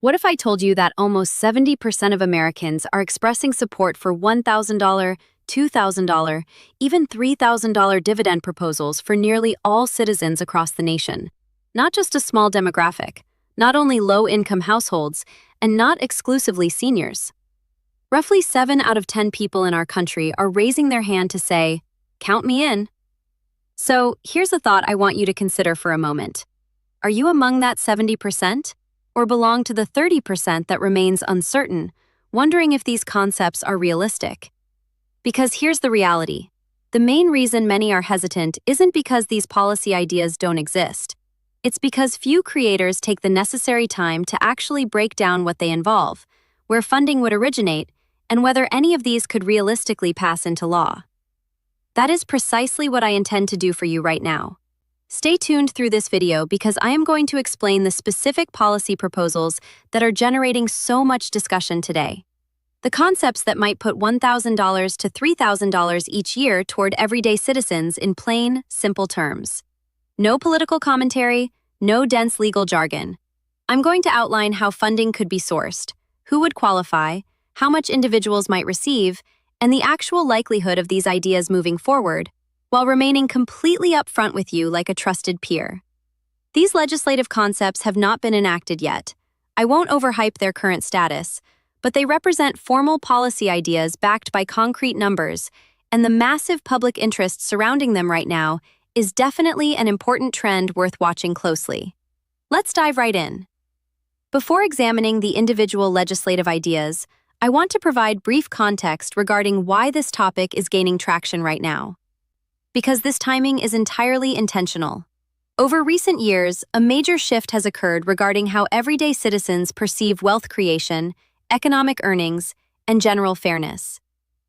What if I told you that almost 70% of Americans are expressing support for $1,000, $2,000, even $3,000 dividend proposals for nearly all citizens across the nation? Not just a small demographic, not only low-income households, and not exclusively seniors. Roughly 7 out of 10 people in our country are raising their hand to say, "Count me in." So here's a thought I want you to consider for a moment. Are you among that 70%? Or belong to the 30% that remains uncertain, wondering if these concepts are realistic? Because here's the reality. The main reason many are hesitant isn't because these policy ideas don't exist. It's because few creators take the necessary time to actually break down what they involve, where funding would originate, and whether any of these could realistically pass into law. That is precisely what I intend to do for you right now. Stay tuned through this video because I am going to explain the specific policy proposals that are generating so much discussion today. The concepts that might put $1,000 to $3,000 each year toward everyday citizens in plain, simple terms. No political commentary, no dense legal jargon. I'm going to outline how funding could be sourced, who would qualify, how much individuals might receive, and the actual likelihood of these ideas moving forward, while remaining completely upfront with you like a trusted peer. These legislative concepts have not been enacted yet. I won't overhype their current status, but they represent formal policy ideas backed by concrete numbers, and the massive public interest surrounding them right now is definitely an important trend worth watching closely. Let's dive right in. Before examining the individual legislative ideas, I want to provide brief context regarding why this topic is gaining traction right now. Because this timing is entirely intentional. Over recent years, a major shift has occurred regarding how everyday citizens perceive wealth creation, economic earnings, and general fairness.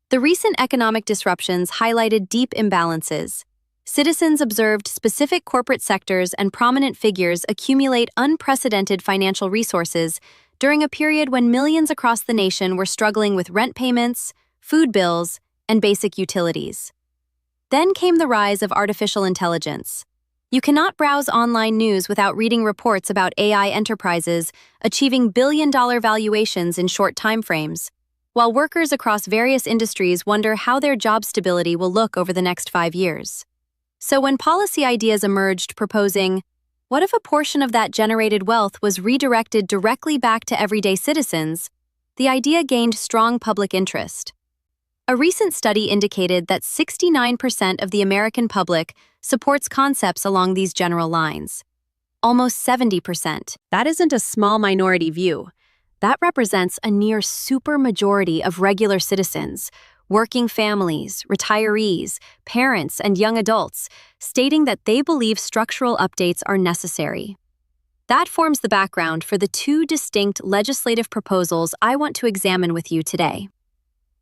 The recent economic disruptions highlighted deep imbalances. Citizens observed specific corporate sectors and prominent figures accumulate unprecedented financial resources during a period when millions across the nation were struggling with rent payments, food bills, and basic utilities. Then came the rise of artificial intelligence. You cannot browse online news without reading reports about AI enterprises achieving billion-dollar valuations in short timeframes, while workers across various industries wonder how their job stability will look over the next 5 years. So when policy ideas emerged proposing, what if a portion of that generated wealth was redirected directly back to everyday citizens, the idea gained strong public interest. A recent study indicated that 69% of the American public supports concepts along these general lines. Almost 70%. That isn't a small minority view. That represents a near supermajority of regular citizens, working families, retirees, parents, and young adults, stating that they believe structural updates are necessary. That forms the background for the two distinct legislative proposals I want to examine with you today.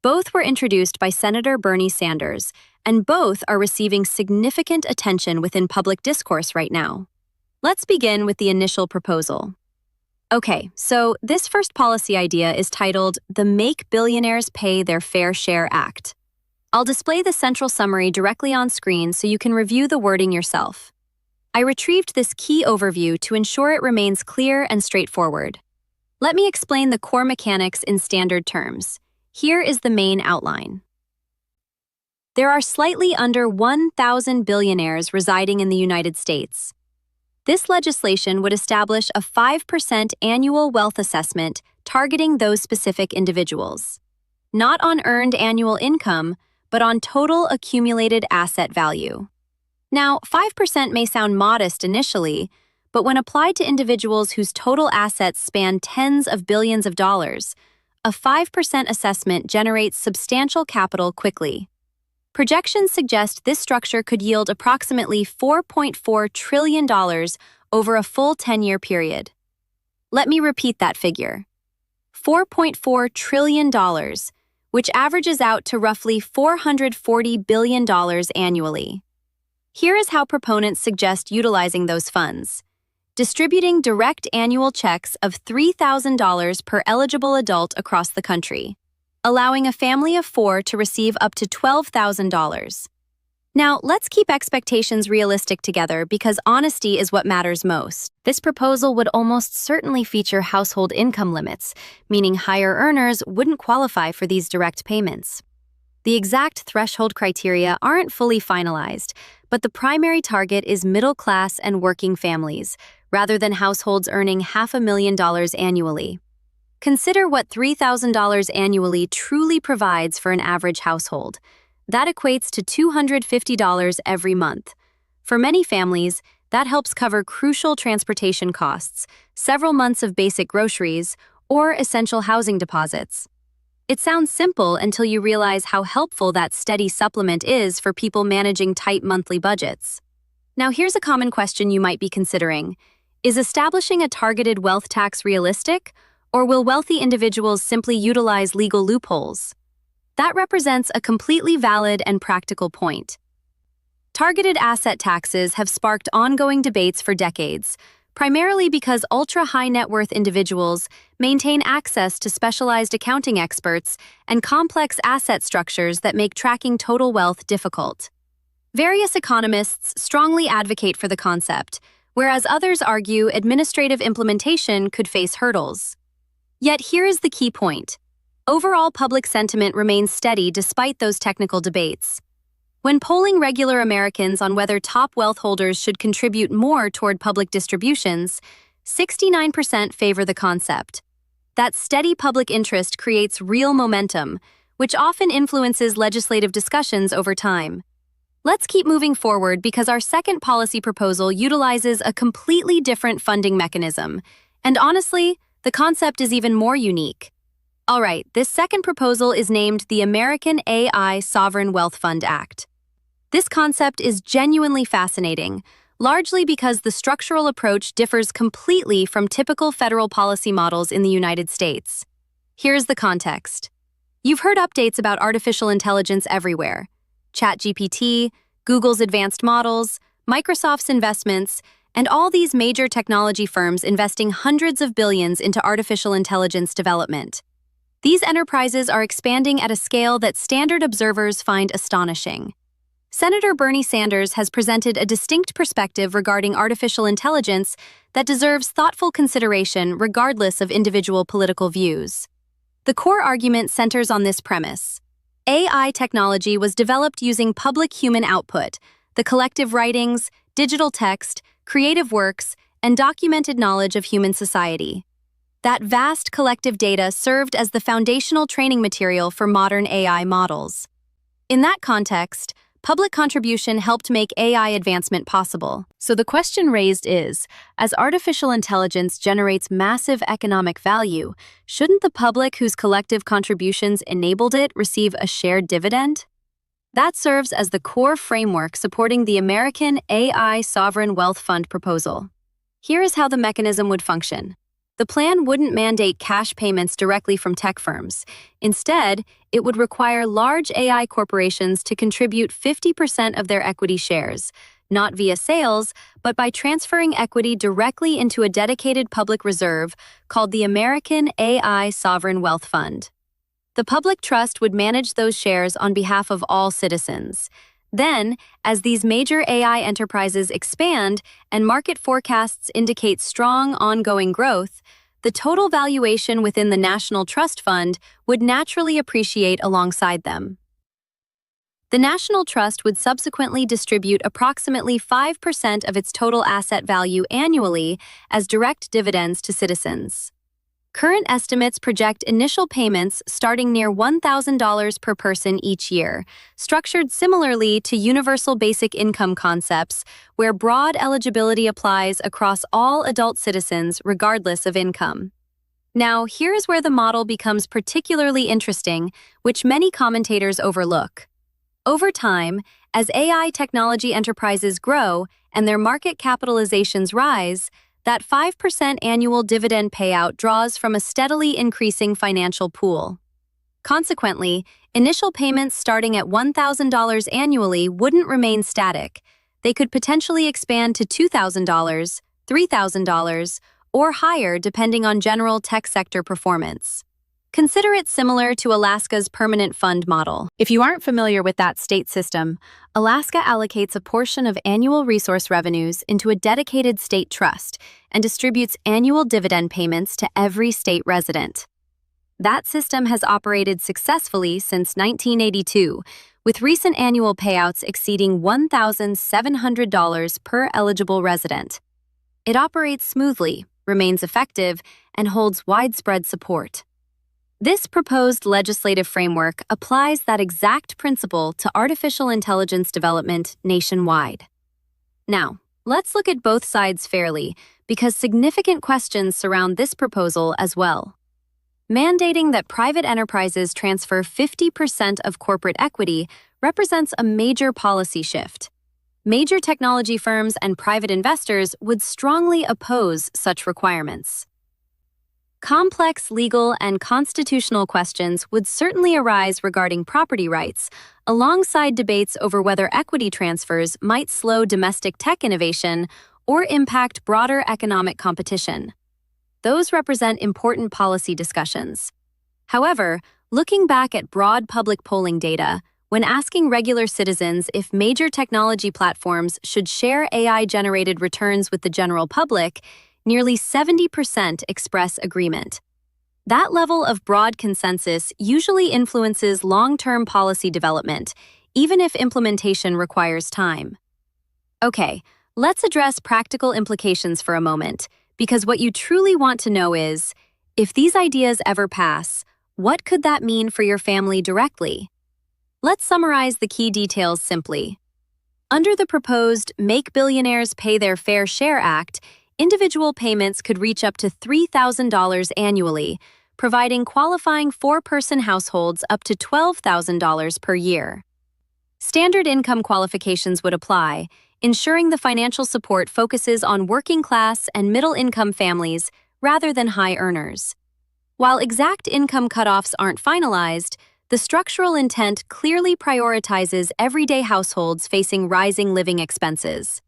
Both were introduced by Senator Bernie Sanders, and both are receiving significant attention within public discourse right now. Let's begin with the initial proposal. Okay, so this first policy idea is titled the Make Billionaires Pay Their Fair Share Act. I'll display the central summary directly on screen so you can review the wording yourself. I retrieved this key overview to ensure it remains clear and straightforward. Let me explain the core mechanics in standard terms. Here is the main outline. There are slightly under 1,000 billionaires residing in the United States. This legislation would establish a 5% annual wealth assessment targeting those specific individuals. Not on earned annual income, but on total accumulated asset value. Now, 5% may sound modest initially, but when applied to individuals whose total assets span tens of billions of dollars, a 5% assessment generates substantial capital quickly. Projections suggest this structure could yield approximately $4.4 trillion over a full 10-year period. Let me repeat that figure. $4.4 trillion, which averages out to roughly $440 billion annually. Here is how proponents suggest utilizing those funds. Distributing direct annual checks of $3,000 per eligible adult across the country, allowing a family of 4 to receive up to $12,000. Now, let's keep expectations realistic together because honesty is what matters most. This proposal would almost certainly feature household income limits, meaning higher earners wouldn't qualify for these direct payments. The exact threshold criteria aren't fully finalized, but the primary target is middle-class and working families, rather than households earning $500,000 annually. Consider what $3,000 annually truly provides for an average household. That equates to $250 every month. For many families, that helps cover crucial transportation costs, several months of basic groceries, or essential housing deposits. It sounds simple until you realize how helpful that steady supplement is for people managing tight monthly budgets. Now, here's a common question you might be considering. Is establishing a targeted wealth tax realistic, or will wealthy individuals simply utilize legal loopholes? That represents a completely valid and practical point. Targeted asset taxes have sparked ongoing debates for decades, primarily because ultra-high net worth individuals maintain access to specialized accounting experts and complex asset structures that make tracking total wealth difficult. Various economists strongly advocate for the concept, whereas others argue administrative implementation could face hurdles. Yet here is the key point. Overall public sentiment remains steady despite those technical debates. When polling regular Americans on whether top wealth holders should contribute more toward public distributions, 69% favor the concept. That steady public interest creates real momentum, which often influences legislative discussions over time. Let's keep moving forward because our second policy proposal utilizes a completely different funding mechanism. And honestly, the concept is even more unique. All right, this second proposal is named the American AI Sovereign Wealth Fund Act. This concept is genuinely fascinating, largely because the structural approach differs completely from typical federal policy models in the United States. Here's the context. You've heard updates about artificial intelligence everywhere. ChatGPT, Google's advanced models, Microsoft's investments, and all these major technology firms investing hundreds of billions into artificial intelligence development. These enterprises are expanding at a scale that standard observers find astonishing. Senator Bernie Sanders has presented a distinct perspective regarding artificial intelligence that deserves thoughtful consideration regardless of individual political views. The core argument centers on this premise. AI technology was developed using public human output, the collective writings, digital text, creative works, and documented knowledge of human society. That vast collective data served as the foundational training material for modern AI models. In that context, public contribution helped make AI advancement possible. So the question raised is, as artificial intelligence generates massive economic value, shouldn't the public whose collective contributions enabled it receive a shared dividend? That serves as the core framework supporting the American AI Sovereign Wealth Fund proposal. Here is how the mechanism would function. The plan wouldn't mandate cash payments directly from tech firms. Instead, it would require large AI corporations to contribute 50% of their equity shares, not via sales, but by transferring equity directly into a dedicated public reserve called the American AI Sovereign Wealth Fund. The public trust would manage those shares on behalf of all citizens. Then, as these major AI enterprises expand and market forecasts indicate strong ongoing growth, the total valuation within the National Trust Fund would naturally appreciate alongside them. The National Trust would subsequently distribute approximately 5% of its total asset value annually as direct dividends to citizens. Current estimates project initial payments starting near $1,000 per person each year, structured similarly to universal basic income concepts, where broad eligibility applies across all adult citizens regardless of income. Now, here is where the model becomes particularly interesting, which many commentators overlook. Over time, as AI technology enterprises grow and their market capitalizations rise, that 5% annual dividend payout draws from a steadily increasing financial pool. Consequently, initial payments starting at $1,000 annually wouldn't remain static. They could potentially expand to $2,000, $3,000, or higher depending on general tech sector performance. Consider it similar to Alaska's permanent fund model. If you aren't familiar with that state system, Alaska allocates a portion of annual resource revenues into a dedicated state trust and distributes annual dividend payments to every state resident. That system has operated successfully since 1982, with recent annual payouts exceeding $1,700 per eligible resident. It operates smoothly, remains effective, and holds widespread support. This proposed legislative framework applies that exact principle to artificial intelligence development nationwide. Now, let's look at both sides fairly, because significant questions surround this proposal as well. Mandating that private enterprises transfer 50% of corporate equity represents a major policy shift. Major technology firms and private investors would strongly oppose such requirements. Complex legal and constitutional questions would certainly arise regarding property rights, alongside debates over whether equity transfers might slow domestic tech innovation or impact broader economic competition. Those represent important policy discussions. However, looking back at broad public polling data, when asking regular citizens if major technology platforms should share AI-generated returns with the general public, nearly 70% express agreement. That level of broad consensus usually influences long-term policy development, even if implementation requires time. Okay, let's address practical implications for a moment, because what you truly want to know is, if these ideas ever pass, what could that mean for your family directly? Let's summarize the key details simply. Under the proposed Make Billionaires Pay Their Fair Share Act, individual payments could reach up to $3,000 annually, providing qualifying four-person households up to $12,000 per year. Standard income qualifications would apply, ensuring the financial support focuses on working-class and middle-income families rather than high earners. While exact income cutoffs aren't finalized, the structural intent clearly prioritizes everyday households facing rising living expenses.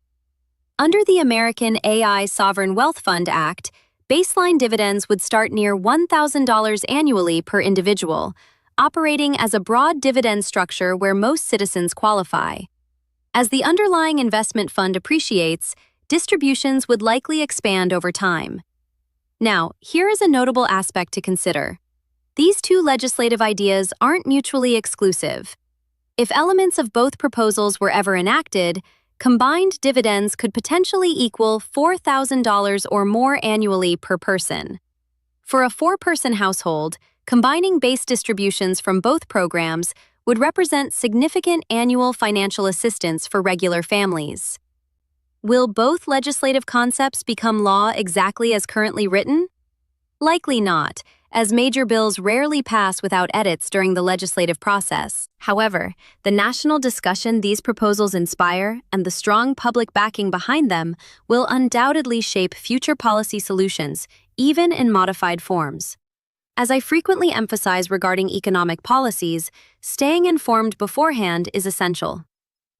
Under the American AI Sovereign Wealth Fund Act, baseline dividends would start near $1,000 annually per individual, operating as a broad dividend structure where most citizens qualify. As the underlying investment fund appreciates, distributions would likely expand over time. Now, here is a notable aspect to consider. These two legislative ideas aren't mutually exclusive. If elements of both proposals were ever enacted, combined dividends could potentially equal $4,000 or more annually per person. For a four-person household, combining base distributions from both programs would represent significant annual financial assistance for regular families. Will both legislative concepts become law exactly as currently written? Likely not, as major bills rarely pass without edits during the legislative process. However, the national discussion these proposals inspire and the strong public backing behind them will undoubtedly shape future policy solutions, even in modified forms. As I frequently emphasize regarding economic policies, staying informed beforehand is essential.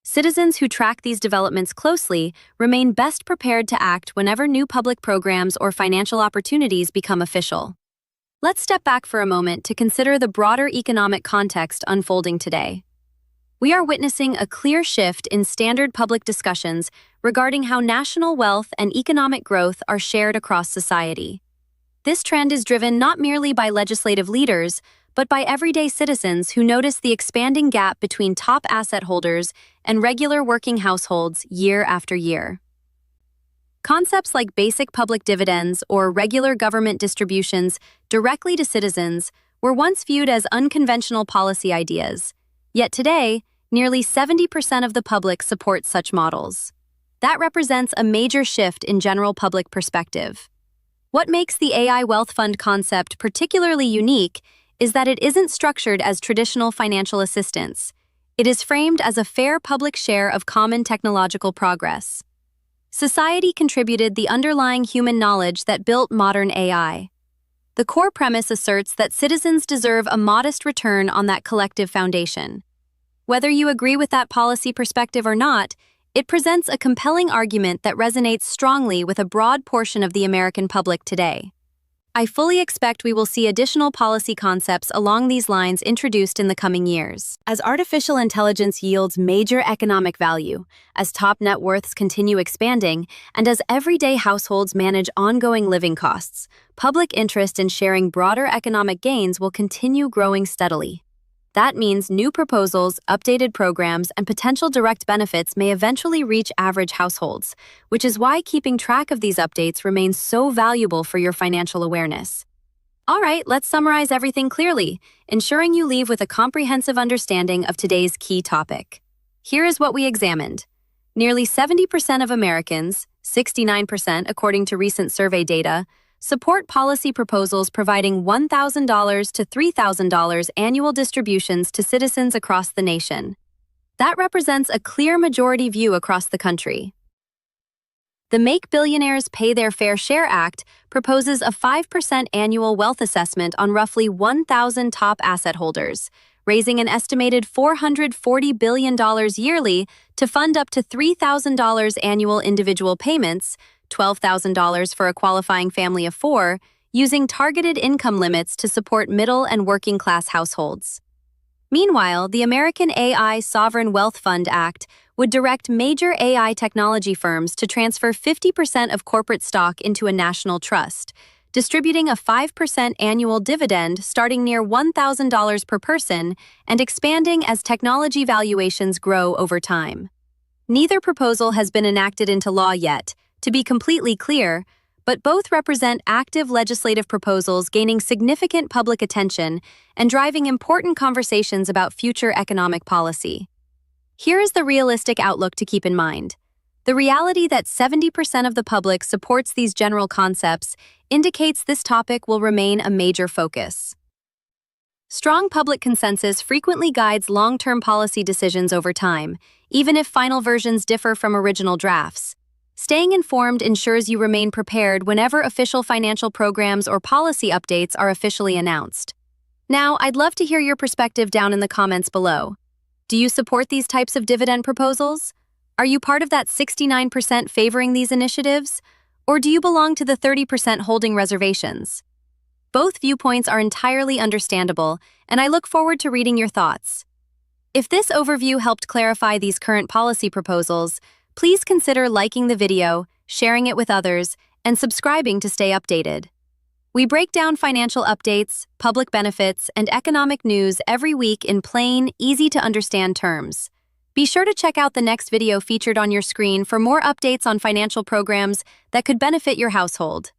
Citizens who track these developments closely remain best prepared to act whenever new public programs or financial opportunities become official. Let's step back for a moment to consider the broader economic context unfolding today. We are witnessing a clear shift in standard public discussions regarding how national wealth and economic growth are shared across society. This trend is driven not merely by legislative leaders, but by everyday citizens who notice the expanding gap between top asset holders and regular working households year after year. Concepts like basic public dividends or regular government distributions directly to citizens were once viewed as unconventional policy ideas, yet today, nearly 70% of the public supports such models. That represents a major shift in general public perspective. What makes the AI Wealth Fund concept particularly unique is that it isn't structured as traditional financial assistance. It is framed as a fair public share of common technological progress. Society contributed the underlying human knowledge that built modern AI. The core premise asserts that citizens deserve a modest return on that collective foundation. Whether you agree with that policy perspective or not, it presents a compelling argument that resonates strongly with a broad portion of the American public today. I fully expect we will see additional policy concepts along these lines introduced in the coming years. As artificial intelligence yields major economic value, as top net worths continue expanding, and as everyday households manage ongoing living costs, public interest in sharing broader economic gains will continue growing steadily. That means new proposals, updated programs, and potential direct benefits may eventually reach average households, which is why keeping track of these updates remains so valuable for your financial awareness. All right, let's summarize everything clearly, ensuring you leave with a comprehensive understanding of today's key topic. Here is what we examined. Nearly 70% of Americans, 69% according to recent survey data, support policy proposals providing $1,000 to $3,000 annual distributions to citizens across the nation. That represents a clear majority view across the country. The Make Billionaires Pay Their Fair Share Act proposes a 5% annual wealth assessment on roughly 1,000 top asset holders, raising an estimated $440 billion yearly to fund up to $3,000 annual individual payments, $12,000 for a qualifying family of 4, using targeted income limits to support middle and working class households. Meanwhile, the American AI Sovereign Wealth Fund Act would direct major AI technology firms to transfer 50% of corporate stock into a national trust, distributing a 5% annual dividend starting near $1,000 per person and expanding as technology valuations grow over time. Neither proposal has been enacted into law yet, to be completely clear, but both represent active legislative proposals gaining significant public attention and driving important conversations about future economic policy. Here is the realistic outlook to keep in mind. The reality that 70% of the public supports these general concepts indicates this topic will remain a major focus. Strong public consensus frequently guides long-term policy decisions over time, even if final versions differ from original drafts. Staying informed ensures you remain prepared whenever official financial programs or policy updates are officially announced. Now, I'd love to hear your perspective down in the comments below. Do you support these types of dividend proposals? Are you part of that 69% favoring these initiatives? Or do you belong to the 30% holding reservations? Both viewpoints are entirely understandable, and I look forward to reading your thoughts. If this overview helped clarify these current policy proposals, please consider liking the video, sharing it with others, and subscribing to stay updated. We break down financial updates, public benefits, and economic news every week in plain, easy-to-understand terms. Be sure to check out the next video featured on your screen for more updates on financial programs that could benefit your household.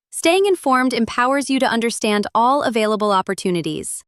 Staying informed empowers you to understand all available opportunities.